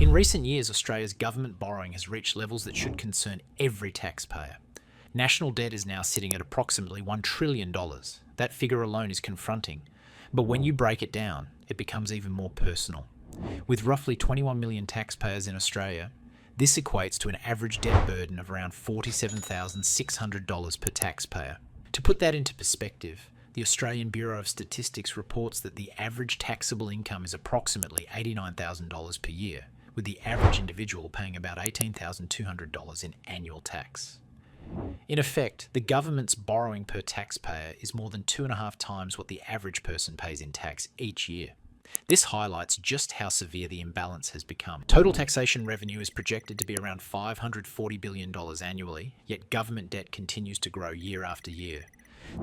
In recent years, Australia's government borrowing has reached levels that should concern every taxpayer. National debt is now sitting at approximately $1 trillion. That figure alone is confronting. But when you break it down, it becomes even more personal. With roughly 21 million taxpayers in Australia, this equates to an average debt burden of around $47,600 per taxpayer. To put that into perspective, the Australian Bureau of Statistics reports that the average taxable income is approximately $89,000 per year, with the average individual paying about $18,200 in annual tax. In effect, the government's borrowing per taxpayer is more than 2.5 times what the average person pays in tax each year. This highlights just how severe the imbalance has become. Total taxation revenue is projected to be around $540 billion annually, yet government debt continues to grow year after year.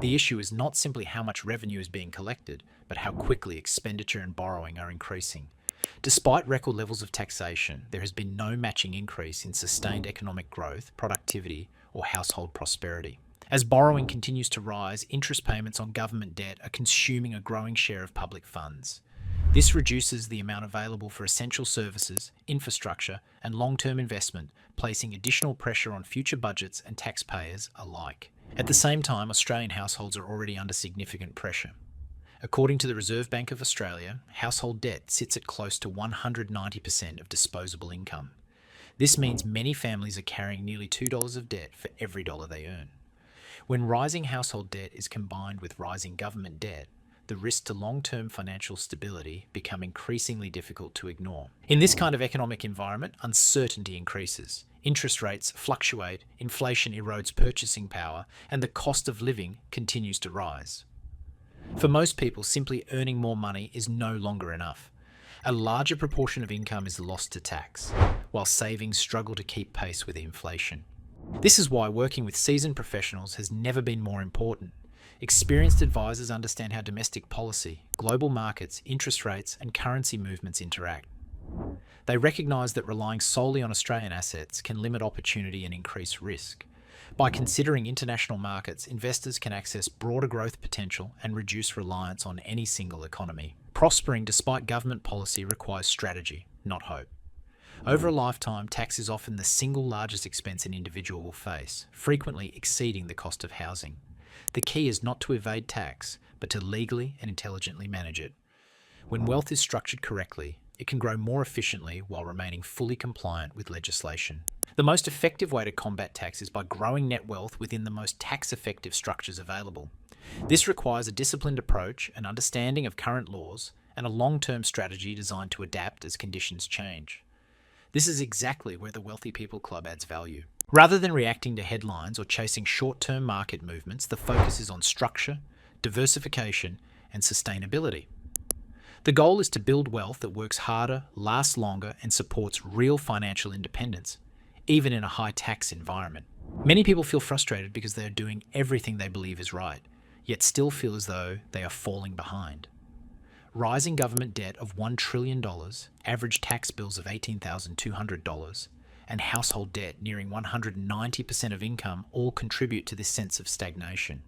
The issue is not simply how much revenue is being collected, but how quickly expenditure and borrowing are increasing. Despite record levels of taxation, there has been no matching increase in sustained economic growth, productivity, or household prosperity. As borrowing continues to rise, interest payments on government debt are consuming a growing share of public funds. This reduces the amount available for essential services, infrastructure, and long-term investment, placing additional pressure on future budgets and taxpayers alike. At the same time, Australian households are already under significant pressure. According to the Reserve Bank of Australia, household debt sits at close to 190% of disposable income. This means many families are carrying nearly $2 of debt for every dollar they earn. When rising household debt is combined with rising government debt, the risk to long-term financial stability become increasingly difficult to ignore. In this kind of economic environment, uncertainty increases. Interest rates fluctuate, inflation erodes purchasing power, and the cost of living continues to rise. For most people, simply earning more money is no longer enough. A larger proportion of income is lost to tax, while savings struggle to keep pace with inflation. This is why working with seasoned professionals has never been more important. Experienced advisors understand how domestic policy, global markets, interest rates, and currency movements interact. They recognise that relying solely on Australian assets can limit opportunity and increase risk. By considering international markets, investors can access broader growth potential and reduce reliance on any single economy. Prospering despite government policy requires strategy, not hope. Over a lifetime, tax is often the single largest expense an individual will face, frequently exceeding the cost of housing. The key is not to evade tax, but to legally and intelligently manage it. When wealth is structured correctly, it can grow more efficiently while remaining fully compliant with legislation. The most effective way to combat tax is by growing net wealth within the most tax-effective structures available. This requires a disciplined approach, an understanding of current laws, and a long-term strategy designed to adapt as conditions change. This is exactly where the Wealthy People Club adds value. Rather than reacting to headlines or chasing short-term market movements, the focus is on structure, diversification, and sustainability. The goal is to build wealth that works harder, lasts longer, and supports real financial independence, even in a high-tax environment. Many people feel frustrated because they are doing everything they believe is right, yet still feel as though they are falling behind. Rising government debt of $1 trillion, average tax bills of $18,200, and household debt nearing 190% of income all contribute to this sense of stagnation.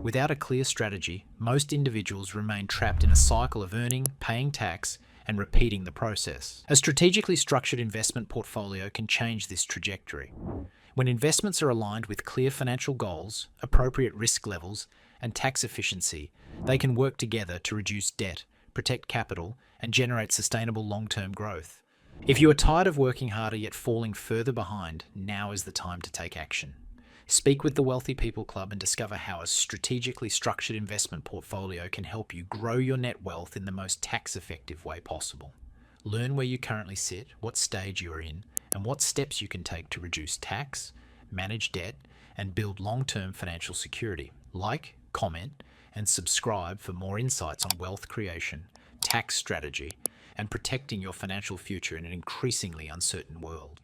Without a clear strategy, most individuals remain trapped in a cycle of earning, paying tax, and repeating the process. A strategically structured investment portfolio can change this trajectory. When investments are aligned with clear financial goals, appropriate risk levels, and tax efficiency, they can work together to reduce debt, protect capital, and generate sustainable long-term growth. If you are tired of working harder yet falling further behind, now is the time to take action. Speak with the Wealthy People Club and discover how a strategically structured investment portfolio can help you grow your net wealth in the most tax-effective way possible. Learn where you currently sit, what stage you are in, and what steps you can take to reduce tax, manage debt, and build long-term financial security. Like, comment, and subscribe for more insights on wealth creation, tax strategy, and protecting your financial future in an increasingly uncertain world.